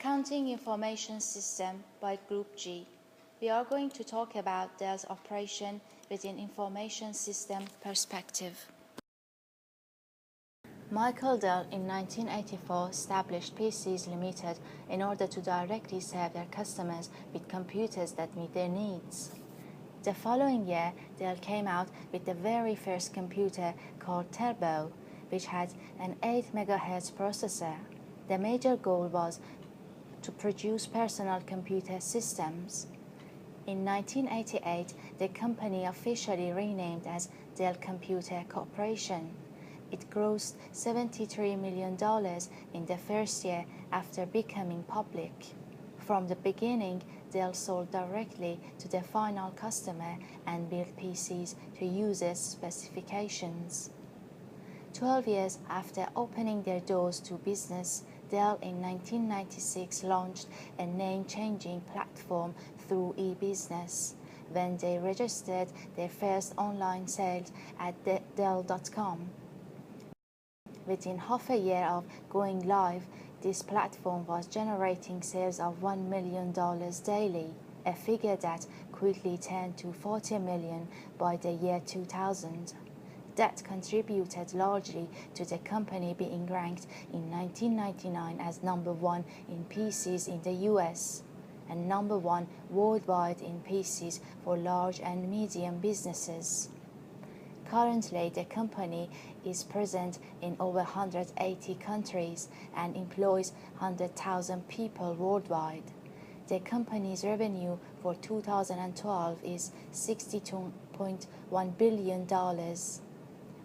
Accounting Information System by Group G. We are going to talk about DELL's operation within information system perspective. Michael Dell in 1984 established PCs Limited in order to directly serve their customers with computers that meet their needs. The following year, Dell came out with the very first computer called Turbo, which had an 8 MHz processor. The major goal was to produce personal computer systems. In 1988, the company officially renamed as Dell Computer Corporation. It grossed $73 million in the first year after becoming public. From the beginning, Dell sold directly to the final customer and built PCs to users' specifications. 12 years after opening their doors to business, Dell in 1996 launched a name-changing platform through e-business when they registered their first online sales at DELL.com. Within half a year of going live, this platform was generating sales of $1 million daily, a figure that quickly turned to $40 million by the year 2000. That contributed largely to the company being ranked in 1999 as #1 in PCs in the US and #1 worldwide in PCs for large and medium businesses. Currently, the company is present in over 180 countries and employs 100,000 people worldwide. The company's revenue for 2012 is $62.1 billion.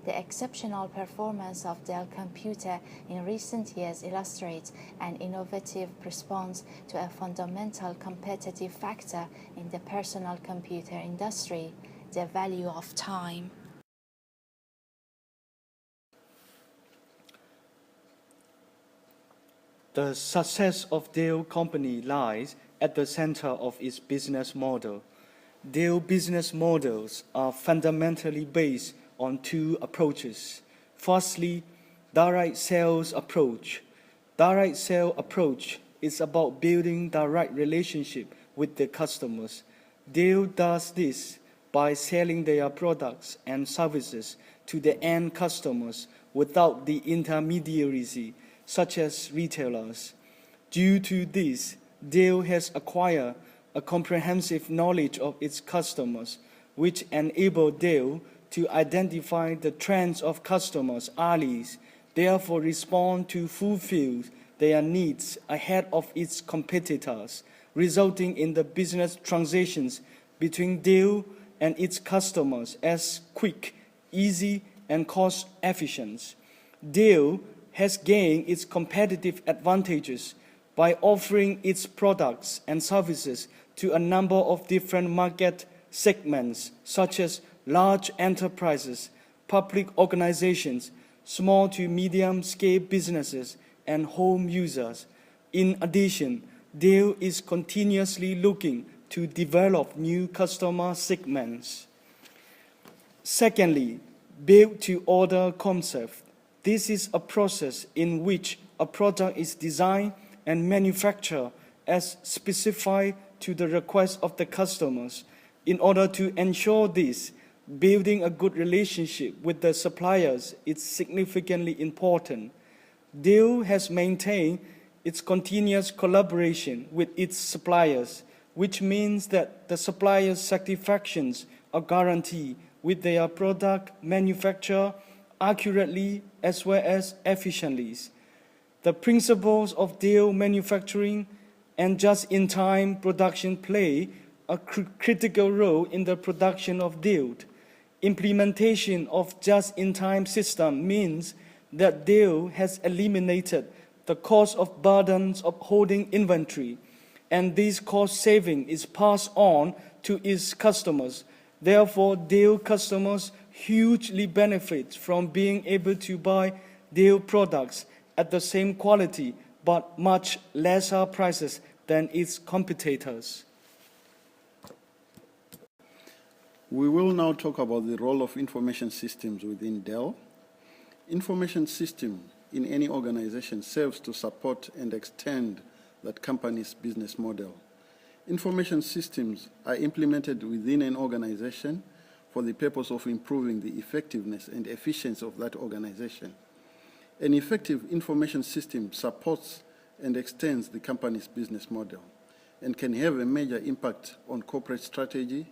The exceptional performance of Dell Computer in recent years illustrates an innovative response to a fundamental competitive factor in the personal computer industry, the value of time. The success of Dell Company lies at the center of its business model. Dell business models are fundamentally based on two approaches. Firstly, direct sales approach. Direct sales approach is about building direct relationship with the customers. Dell does this by selling their products and services to the end customers without the intermediaries, such as retailers. Due to this, Dell has acquired a comprehensive knowledge of its customers, which enable Dell to identify the trends of customers early, therefore respond to fulfill their needs ahead of its competitors, resulting in the business transactions between Dell and its customers as quick, easy, and cost-efficient. Dell has gained its competitive advantages by offering its products and services to a number of different market segments, such as large enterprises, public organizations, small to medium-scale businesses, and home users. In addition, Dell is continuously looking to develop new customer segments. Secondly, build-to-order concept. This is a process in which a product is designed and manufactured as specified to the request of the customers. In order to ensure this, building a good relationship with the suppliers is significantly important. Dell has maintained its continuous collaboration with its suppliers, which means that the suppliers' satisfactions are guaranteed with their product manufactured accurately as well as efficiently. The principles of Dell manufacturing and just-in-time production play a critical role in the production of Dell. Implementation of just-in-time system means that Dell has eliminated the cost of burdens of holding inventory, and this cost saving is passed on to its customers. Therefore, Dell customers hugely benefit from being able to buy Dell products at the same quality but much lesser prices than its competitors. We will now talk about the role of information systems within Dell. Information system in any organization serves to support and extend that company's business model. Information systems are implemented within an organization for the purpose of improving the effectiveness and efficiency of that organization. An effective information system supports and extends the company's business model and can have a major impact on corporate strategy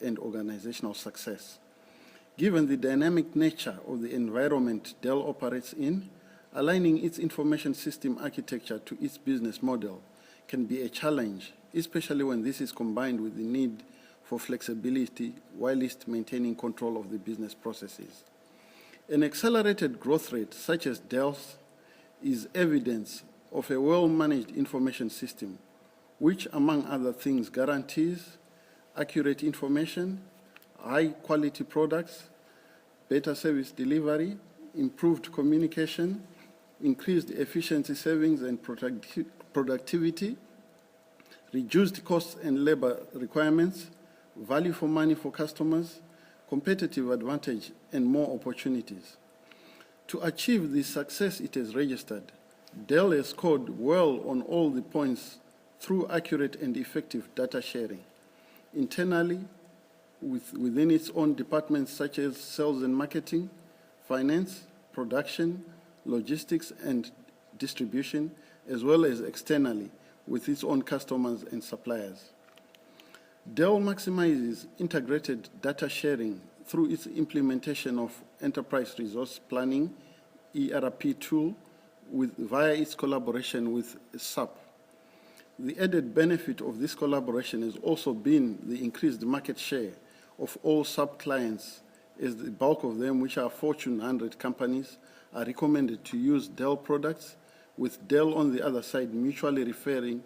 and organizational success. Given the dynamic nature of the environment DELL operates in, aligning its information system architecture to its business model can be a challenge, especially when this is combined with the need for flexibility whilst maintaining control of the business processes. An accelerated growth rate such as DELL's is evidence of a well-managed information system, which, among other things, guarantees accurate information, high-quality products, better service delivery, improved communication, increased efficiency savings and productivity, reduced costs and labor requirements, value for money for customers, competitive advantage, and more opportunities. To achieve the success it has registered, DELL has scored well on all the points through accurate and effective data sharing. Internally, within its own departments such as sales and marketing, finance, production, logistics and distribution, as well as externally with its own customers and suppliers. DELL maximizes integrated data sharing through its implementation of Enterprise Resource Planning, ERP tool, via its collaboration with SAP. The added benefit of this collaboration has also been the increased market share of all SAP clients, as the bulk of them, which are Fortune 100 companies, are recommended to use DELL products, with DELL on the other side mutually referring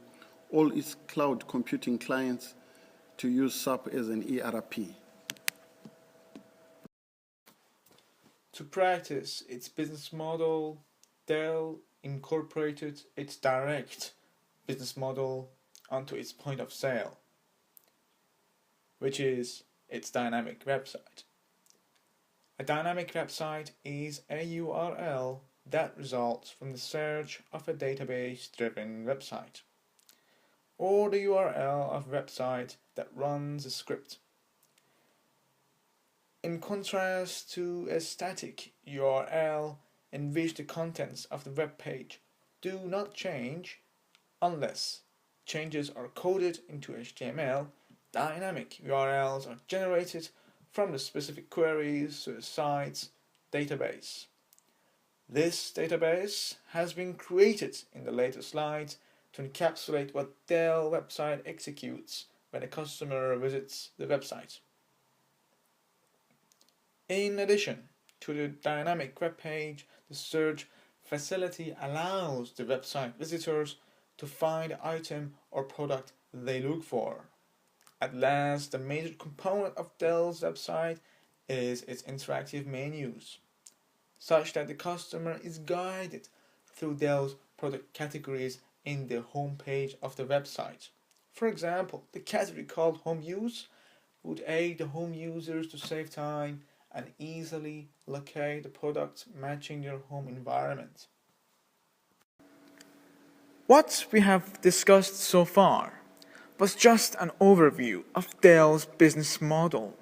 all its cloud computing clients to use SAP as an ERP. To practice its business model, DELL incorporated its direct business model onto its point of sale, which is its dynamic website. A dynamic website is a URL that results from the search of a database-driven website, or the URL of a website that runs a script. In contrast to a static URL in which the contents of the web page do not change unless changes are coded into HTML, dynamic URLs are generated from the specific queries to the site's database. This database has been created in the later slides to encapsulate what DELL website executes when a customer visits the website. In addition to the dynamic web page, the search facility allows the website visitors to find the item or product they look for. At last, the major component of DELL's website is its interactive menus, such that the customer is guided through DELL's product categories in the home page of the website. For example, the category called Home Use would aid the home users to save time and easily locate the products matching their home environment. What we have discussed so far was just an overview of DELL's business model.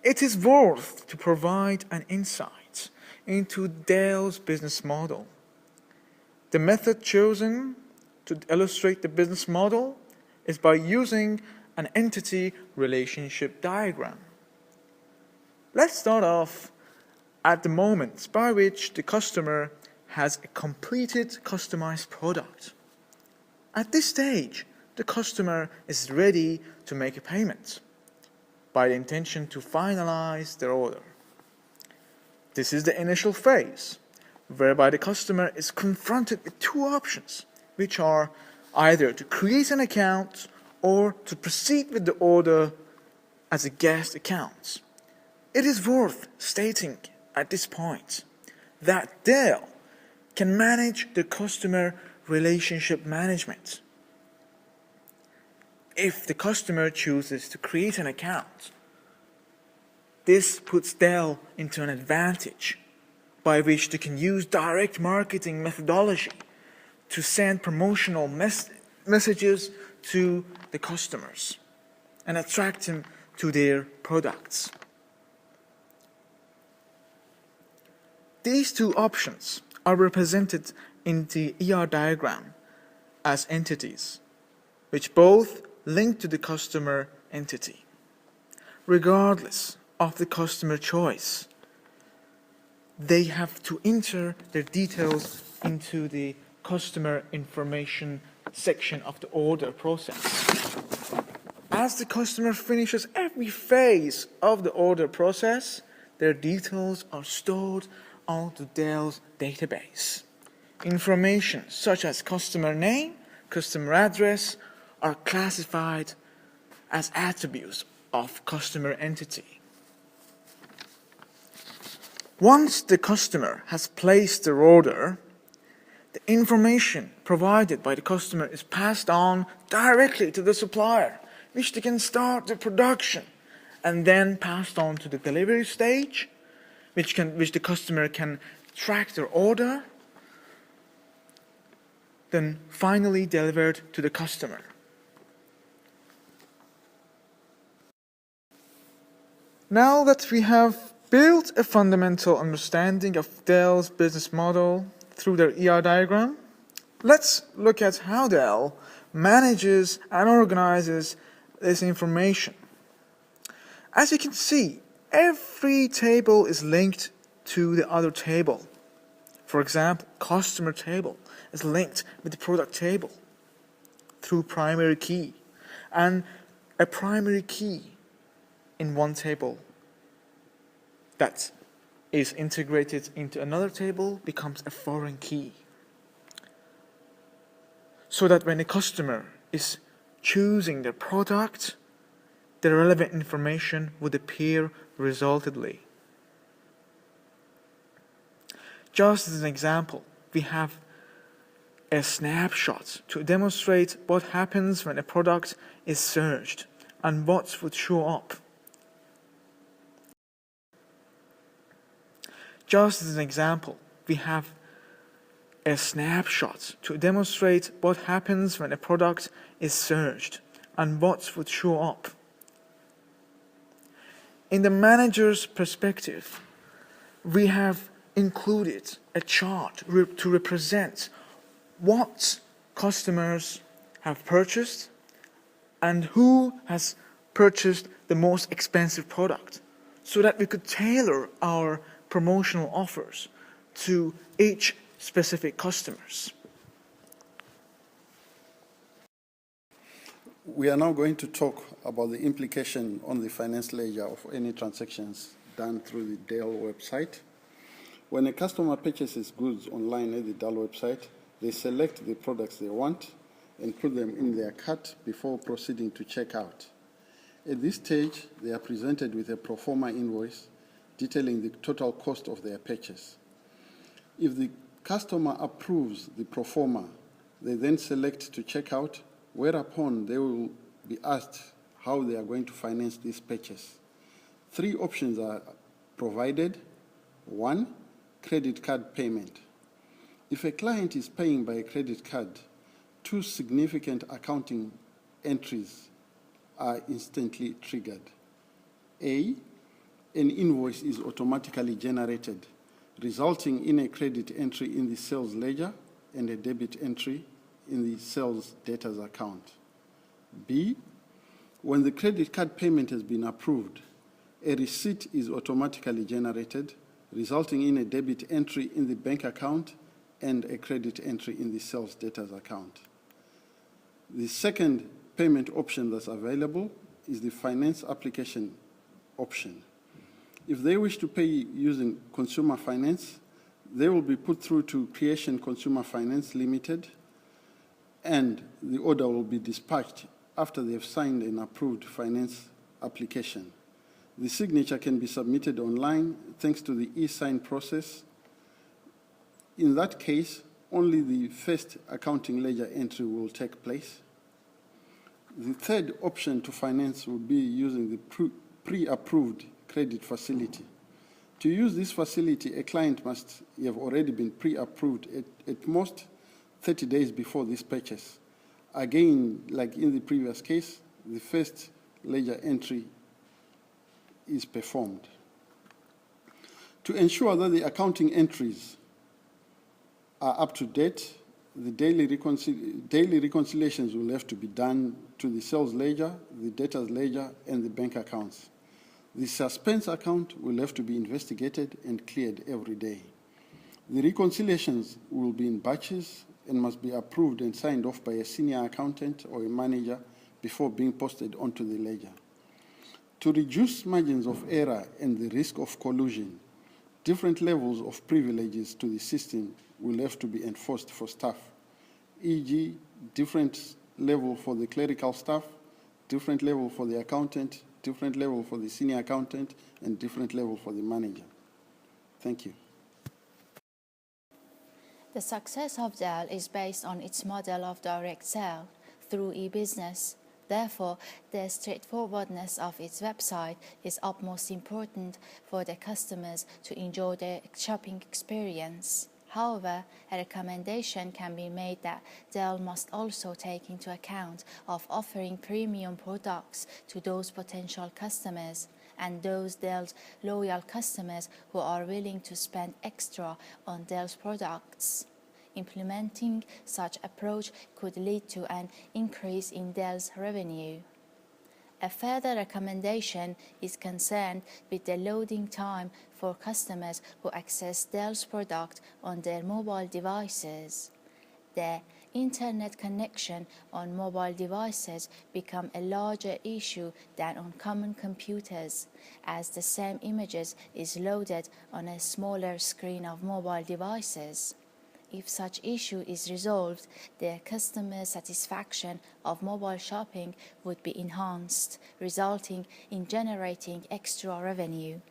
It is worth to provide an insight into DELL's business model. The method chosen to illustrate the business model is by using an entity relationship diagram. Let's start off at the moment by which the customer has a completed customized product. At this stage, the customer is ready to make a payment by the intention to finalize their order. This is the initial phase, whereby the customer is confronted with two options, which are either to create an account or to proceed with the order as a guest account. It is worth stating at this point that DELL can manage the customer relationship management. If the customer chooses to create an account, this puts DELL into an advantage by which they can use direct marketing methodology to send promotional messages to the customers and attract them to their products. These two options are represented in the ER diagram as entities, which both link to the customer entity. Regardless of the customer choice, they have to enter their details into the customer information section of the order process. As the customer finishes every phase of the order process, their details are stored onto DELL's database. Information such as customer name, customer address are classified as attributes of customer entity. Once the customer has placed their order, the information provided by the customer is passed on directly to the supplier, which they can start the production, and then passed on to the delivery stage, which the customer can track their order, then finally delivered to the customer. Now that we have built a fundamental understanding of DELL's business model through their ER diagram, let's look at how DELL manages and organizes this information. As you can see, every table is linked to the other table. For example, customer table is linked with the product table through primary key, and a primary key in one table that is integrated into another table becomes a foreign key. So that when a customer is choosing their product, the relevant information would appear resultantly. Just as an example, we have a snapshot to demonstrate what happens when a product is searched and what would show up. Just as an example, we have a snapshot to demonstrate what happens when a product is searched and what would show up. In the manager's perspective, we have included a chart to represent what customers have purchased and who has purchased the most expensive product, so that we could tailor our promotional offers to each specific customers. We are now going to talk about the implication on the finance ledger of any transactions done through the DELL website. When a customer purchases goods online at the DELL website, they select the products they want and put them in their cart before proceeding to checkout. At this stage, they are presented with a pro forma invoice detailing the total cost of their purchase. If the customer approves the pro forma, they then select to checkout, whereupon they will be asked how they are going to finance this purchase. 3 options are provided. 1, credit card payment. If a client is paying by a credit card, 2 significant accounting entries are instantly triggered. A, an invoice is automatically generated, resulting in a credit entry in the sales ledger and a debit entry in the sales debtors account. B, when the credit card payment has been approved, a receipt is automatically generated, resulting in a debit entry in the bank account and a credit entry in the sales debtors account. The second payment option that's available is the finance application option. If they wish to pay using consumer finance, they will be put through to Creation Consumer Finance Limited, and the order will be dispatched after they have signed an approved finance application. The signature can be submitted online thanks to the e-sign process. In that case, only the first accounting ledger entry will take place. The third option to finance will be using the pre-approved credit facility. To use this facility, a client must have already been pre-approved at most 30 days before this purchase. Again, like in the previous case, the first ledger entry is performed. To ensure that the accounting entries are up to date, the daily reconciliations will have to be done to the sales ledger, the debtors ledger, and the bank accounts. The suspense account will have to be investigated and cleared every day. The reconciliations will be in batches and must be approved and signed off by a senior accountant or a manager before being posted onto the ledger. To reduce margins of error and the risk of collusion, different levels of privileges to the system will have to be enforced for staff, e.g., different level for the clerical staff, different level for the accountant, different level for the senior accountant, and different level for the manager. Thank you. The success of DELL is based on its model of direct sale through e-business. Therefore, the straightforwardness of its website is utmost important for the customers to enjoy their shopping experience. However, a recommendation can be made that DELL must also take into account of offering premium products to those potential customers and those DELL's loyal customers who are willing to spend extra on DELL's products. Implementing such approach could lead to an increase in DELL's revenue. A further recommendation is concerned with the loading time for customers who access DELL's product on their mobile devices. The internet connection on mobile devices become a larger issue than on common computers, as the same images is loaded on a smaller screen of mobile devices. If such issue is resolved, the customer satisfaction of mobile shopping would be enhanced, resulting in generating extra revenue.